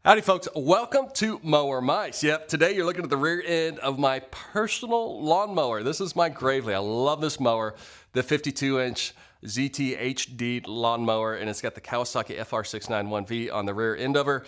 Howdy folks, welcome to Mower Mike. Yep, today you're looking at the rear end of my personal lawnmower. This is my Gravely. I love this mower, the 52-inch ZT HD lawnmower, and it's got the Kawasaki FR691V on the rear end of her.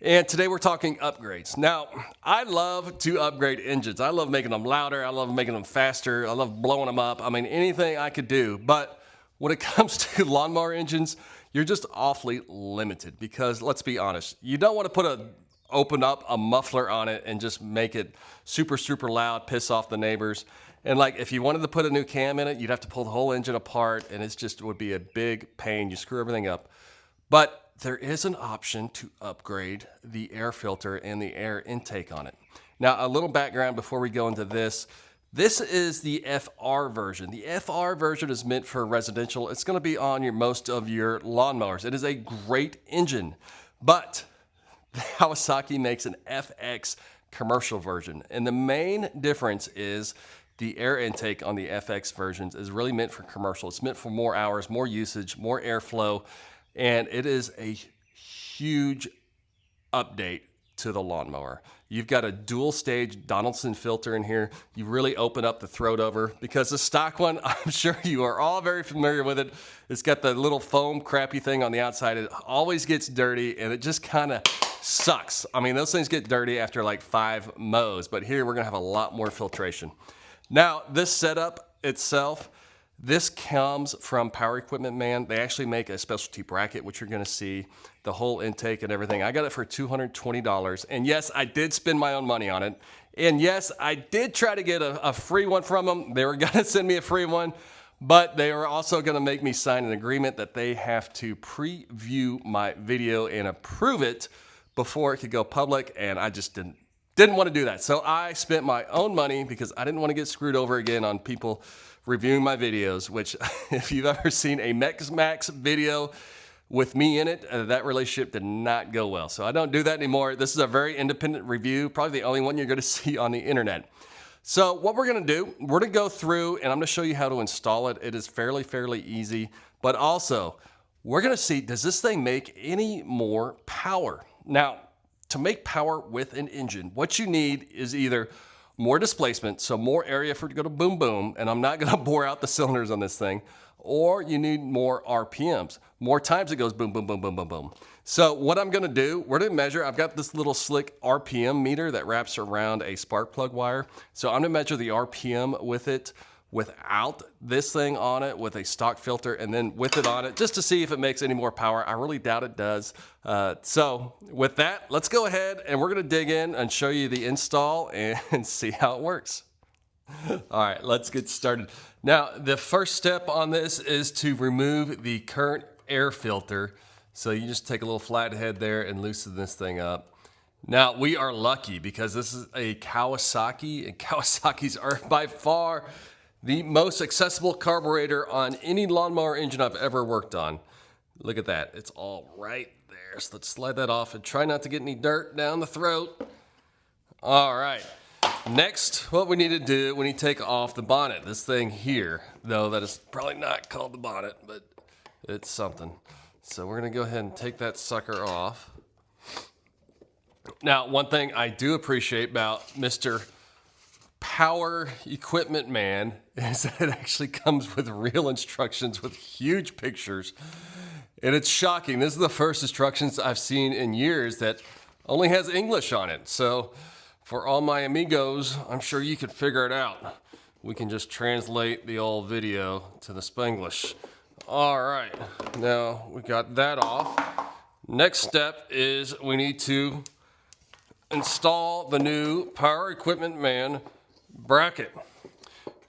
And today we're talking upgrades. Now, I love to upgrade engines. I love making them louder, I love making them faster, I love blowing them up. I mean, anything I could do. But when it comes to lawnmower engines, you're just awfully limited because, let's be honest, you don't want to open up a muffler on it and just make it super, super loud, piss off the neighbors. And like, if you wanted to put a new cam in it, you'd have to pull the whole engine apart, and it would be a big pain. You screw everything up. But there is an option to upgrade the air filter and the air intake on it. Now, a little background before we go into this. This is the FR version. The FR version is meant for residential. It's going to be on most of your lawnmowers. It is a great engine, but Kawasaki makes an FX commercial version. And the main difference is the air intake on the FX versions is really meant for commercial. It's meant for more hours, more usage, more airflow, and it is a huge update to the lawnmower. You've got a dual stage Donaldson filter in here. You really open up the throat over, because the stock one, I'm sure you are all very familiar with it. It's got the little foam crappy thing on the outside. It always gets dirty and it just kind of sucks. I mean, those things get dirty after like 5 mows, but here we're gonna have a lot more filtration. Now, this setup itself, this comes from Power Equipment Man. They actually make a specialty bracket, which you're gonna see, the whole intake and everything. I got it for $220. And yes, I did spend my own money on it. And yes, I did try to get a free one from them. They were gonna send me a free one, but they were also gonna make me sign an agreement that they have to preview my video and approve it before it could go public. And I just didn't want to do that. So I spent my own money because I didn't want to get screwed over again on people reviewing my videos, which if you've ever seen a Max video with me in it, that relationship did not go well. So I don't do that anymore. This is a very independent review, probably the only one you're going to see on the internet. So what we're going to do, we're going to go through and I'm going to show you how to install it. It is fairly easy, but also we're going to see, does this thing make any more power? Now, to make power with an engine, what you need is either more displacement, so more area for it to go to boom boom, and I'm not gonna bore out the cylinders on this thing, or you need more RPMs, more times it goes boom, boom, boom, boom, boom, boom. So what I'm gonna do, we're gonna measure, I've got this little slick RPM meter that wraps around a spark plug wire. So I'm gonna measure the RPM with it, without this thing on it, with a stock filter, and then with it on it, just to see if it makes any more power. I really doubt it does. So with that, let's go ahead and we're gonna dig in and show you the install and see how it works. All right, let's get started. Now, the first step on this is to remove the current air filter. So you just take a little flathead there and loosen this thing up. Now, we are lucky because this is a Kawasaki, and Kawasaki's are by far the most accessible carburetor on any lawnmower engine I've ever worked on. Look at that, it's all right there. So let's slide that off and try not to get any dirt down the throat. All right, next, what we need to do, we need to take off the bonnet. This thing here, though, that is probably not called the bonnet, but it's something. So we're gonna go ahead and take that sucker off. Now, one thing I do appreciate about Mr. Power Equipment Man is that it actually comes with real instructions with huge pictures. And it's shocking. This is the first instructions I've seen in years that only has English on it. So for all my amigos, I'm sure you could figure it out. We can just translate the old video to the Spanglish. All right, now we got that off. Next step is we need to install the new Power Equipment Man bracket.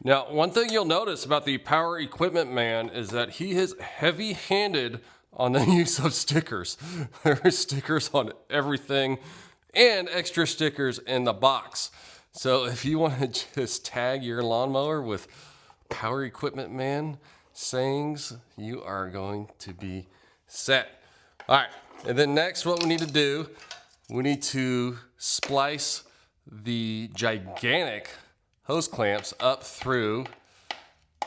Now, one thing you'll notice about the Power Equipment Man is that he is heavy-handed on the use of stickers. There are stickers on everything and extra stickers in the box. So if you want to just tag your lawnmower with Power Equipment Man sayings, you are going to be set. All right, and then next what we need to do, we need to splice the gigantic hose clamps up through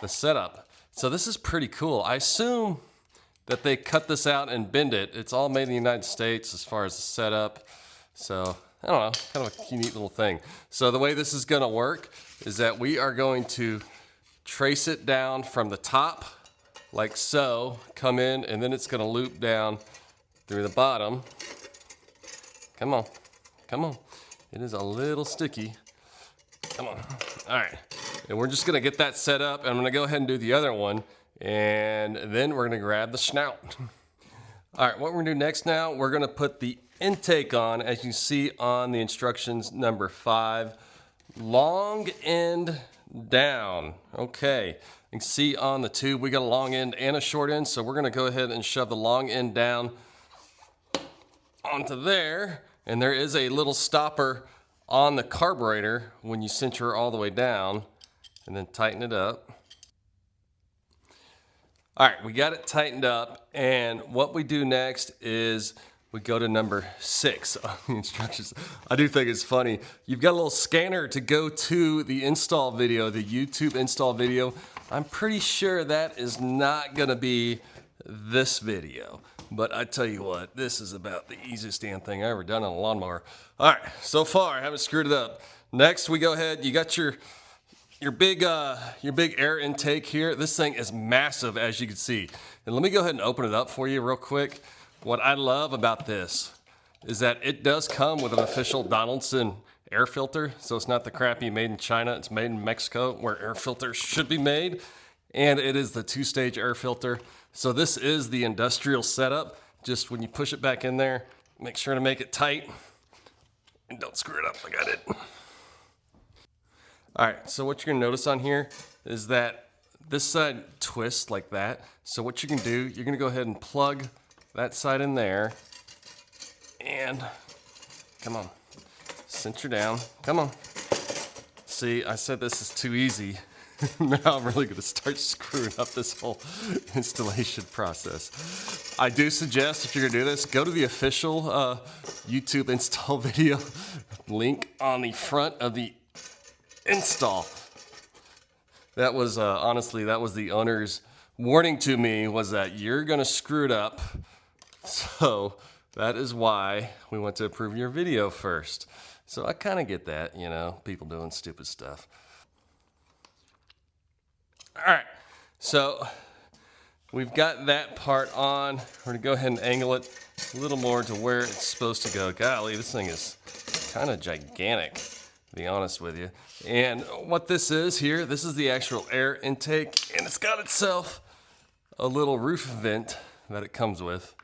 the setup. So this is pretty cool. I assume that they cut this out and bend it. It's all made in the United States as far as the setup. So, I don't know, kind of a neat little thing. So the way this is gonna work is that we are going to trace it down from the top, like so, come in, and then it's gonna loop down through the bottom. Come on, come on. It is a little sticky. Come on, all right. And we're just gonna get that set up, and I'm gonna go ahead and do the other one, and then we're gonna grab the snout. All right, what we're gonna do next now, we're gonna put the intake on, as you see on the instructions number 5, long end down. Okay, you can see on the tube, we got a long end and a short end, so we're gonna go ahead and shove the long end down onto there, and there is a little stopper on the carburetor when you cinch her all the way down, and then tighten it up. All right, we got it tightened up, and what we do next is we go to number 6 on the instructions. I do think it's funny. You've got a little scanner to go to the install video, the YouTube install video. I'm pretty sure that is not gonna be this video. But I tell you what, this is about the easiest damn thing I ever done on a lawnmower. All right, so far I haven't screwed it up. Next, we go ahead, you got your big air intake here. This thing is massive, as you can see. And let me go ahead and open it up for you real quick. What I love about this is that it does come with an official Donaldson air filter. So it's not the crappy made in China, it's made in Mexico, where air filters should be made. And it is the 2-stage air filter. So this is the industrial setup. Just when you push it back in there, make sure to make it tight and don't screw it up like I did. All right, so what you're gonna notice on here is that this side twists like that. So what you can do, you're gonna go ahead and plug that side in there, and come on, cinch her down, come on. See, I said this is too easy. Now I'm really gonna start screwing up this whole installation process. I do suggest, if you're gonna do this, go to the official YouTube install video link on the front of the install. That was, honestly, that was the owner's warning to me, was that you're gonna screw it up. So that is why we want to approve your video first. So I kind of get that, you know, people doing stupid stuff. All right, so we've got that part on. We're gonna go ahead and angle it a little more to where it's supposed to go. Golly, this thing is kind of gigantic, to be honest with you. And what this is here, this is the actual air intake, and it's got itself a little roof vent that it comes with.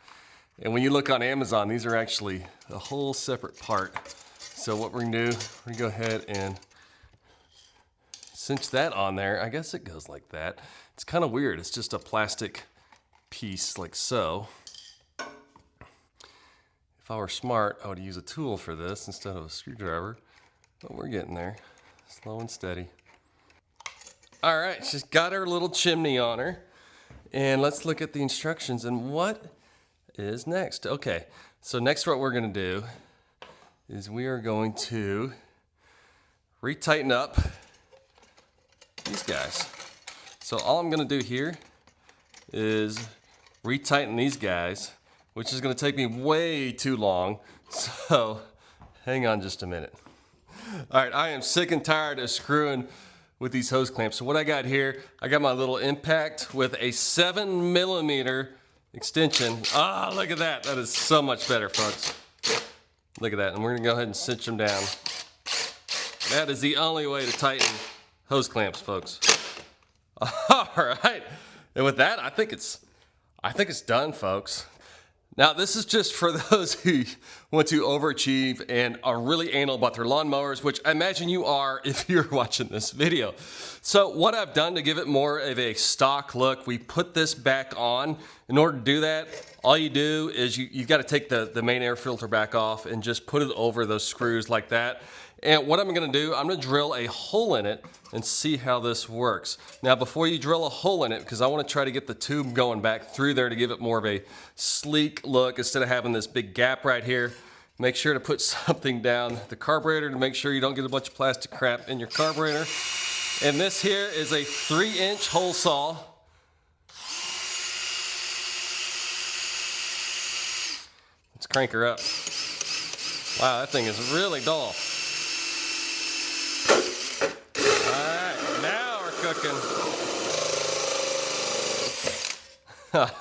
And when you look on Amazon, these are actually a whole separate part. So what we're gonna do, we're gonna go ahead and cinch that on there. I guess it goes like that. It's kind of weird. It's just a plastic piece like so. If I were smart, I would use a tool for this instead of a screwdriver. But we're getting there, slow and steady. All right, she's got her little chimney on her. And let's look at the instructions and what is next. Okay, so next what we're gonna do is we are going to retighten up these guys. So all I'm gonna do here is retighten these guys, which is gonna take me way too long. So hang on just a minute. All right, I am sick and tired of screwing with these hose clamps. So what I got here, I got my little impact with a 7mm extension. Ah, look at that. That is so much better, folks. Look at that. And we're gonna go ahead and cinch them down. That is the only way to tighten hose clamps, folks. All right. And with that, I think it's done, folks. Now, this is just for those who want to overachieve and are really anal about their lawnmowers, which I imagine you are if you're watching this video. So what I've done to give it more of a stock look, we put this back on. In order to do that, all you do is you've got to take the main air filter back off and just put it over those screws like that. And what I'm gonna do, I'm gonna drill a hole in it and see how this works. Now, before you drill a hole in it, because I wanna try to get the tube going back through there to give it more of a sleek look instead of having this big gap right here, make sure to put something down the carburetor to make sure you don't get a bunch of plastic crap in your carburetor. And this here is a 3-inch hole saw. Let's crank her up. Wow, that thing is really dull. All right, now we're cooking.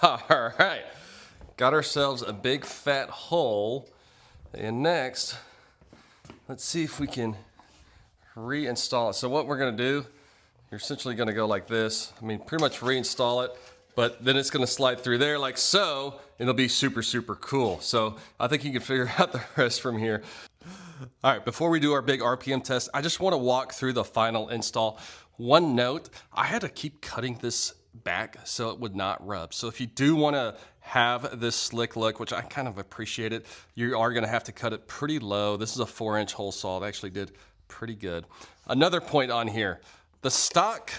All right, got ourselves a big fat hole. And next, let's see if we can reinstall it. So what we're gonna do, you're essentially gonna go like this. I mean, pretty much reinstall it, but then it's gonna slide through there like so, and it'll be super, super cool. So I think you can figure out the rest from here. All right, before we do our big RPM test, I just wanna walk through the final install. One note, I had to keep cutting this back so it would not rub. So if you do wanna have this slick look, which I kind of appreciate it, you are gonna have to cut it pretty low. This is a 4-inch hole saw. It actually did pretty good. Another point on here, the stock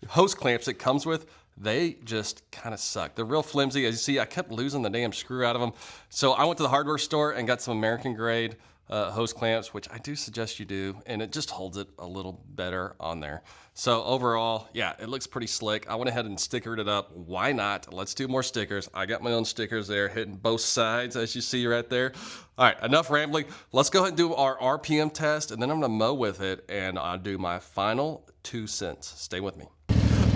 hose clamps it comes with, they just kind of suck. They're real flimsy. As you see, I kept losing the damn screw out of them. So I went to the hardware store and got some American grade hose clamps, which I do suggest you do, and it just holds it a little better on there. So overall, yeah, it looks pretty slick. I went ahead and stickered it up. Why not? Let's do more stickers. I got my own stickers there hitting both sides, as you see right there. All right, enough rambling. Let's go ahead and do our RPM test, and then I'm gonna mow with it, and I'll do my final 2 cents. Stay with me.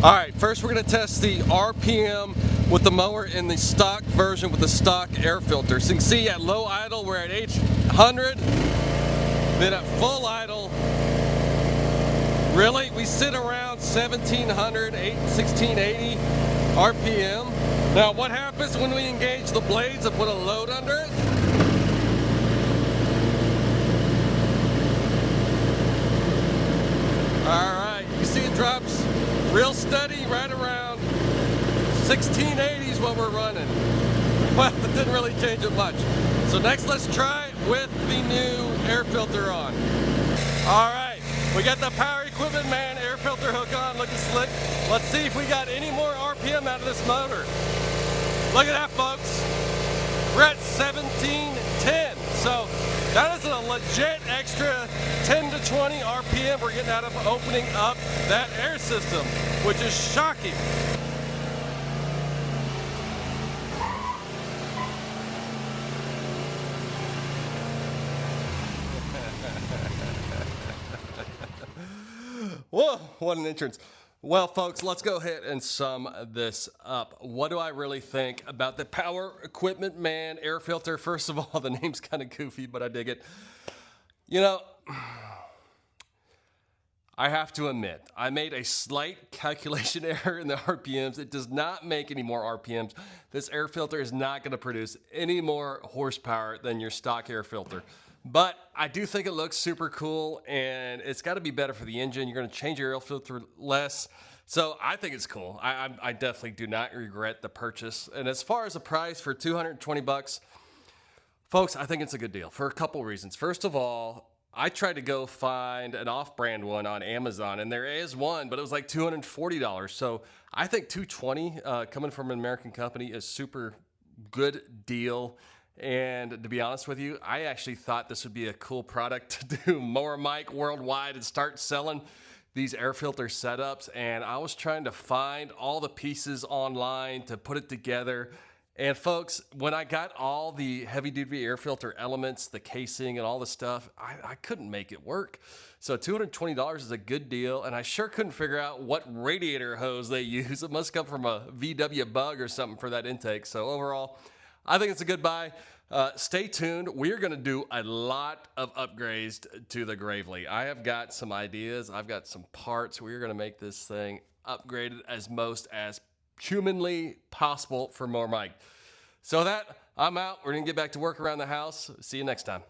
All right, first we're gonna test the RPM with the mower in the stock version with the stock air filter. So you can see at low idle, we're at 800. Then at full idle, really, we sit around 1700, 1680 RPM. Now what happens when we engage the blades and put a load under it? All right, you see it drops real steady, right around 1680 is what we're running. Well, it didn't really change it much. So next, let's try it with the new air filter on. All right, we got the Power Equipment Man air filter hook on, looking slick. Let's see if we got any more RPM out of this motor. Look at that, folks. We're at 1710. So that is a legit extra 10 to 20 RPM we're getting out of opening up that air system, which is shocking. Whoa, what an entrance. Well, folks, let's go ahead and sum this up. What do I really think about the Power Equipment Man air filter? First of all, the name's kind of goofy, but I dig it. You know, I have to admit, I made a slight calculation error in the RPMs. It does not make any more RPMs. This air filter is not going to produce any more horsepower than your stock air filter. But I do think it looks super cool, and it's got to be better for the engine. You're going to change your air filter less. So I think it's cool. I definitely do not regret the purchase. And as far as the price for 220 bucks, folks, I think it's a good deal for a couple reasons. First of all, I tried to go find an off-brand one on Amazon, and there is one, but it was like $240. So I think 220 coming from an American company is super good deal. And to be honest with you, I actually thought this would be a cool product to do Mower Mike worldwide and start selling these air filter setups. And I was trying to find all the pieces online to put it together. And folks, when I got all the heavy duty air filter elements, the casing and all the stuff, I couldn't make it work. So $220 is a good deal. And I sure couldn't figure out what radiator hose they use. It must come from a VW Bug or something for that intake. So overall, I think it's a good buy. Stay tuned. We're going to do a lot of upgrades to the Gravely. I have got some ideas. I've got some parts. We're going to make this thing upgraded as most as humanly possible for Mower Mike. So that, I'm out. We're going to get back to work around the house. See you next time.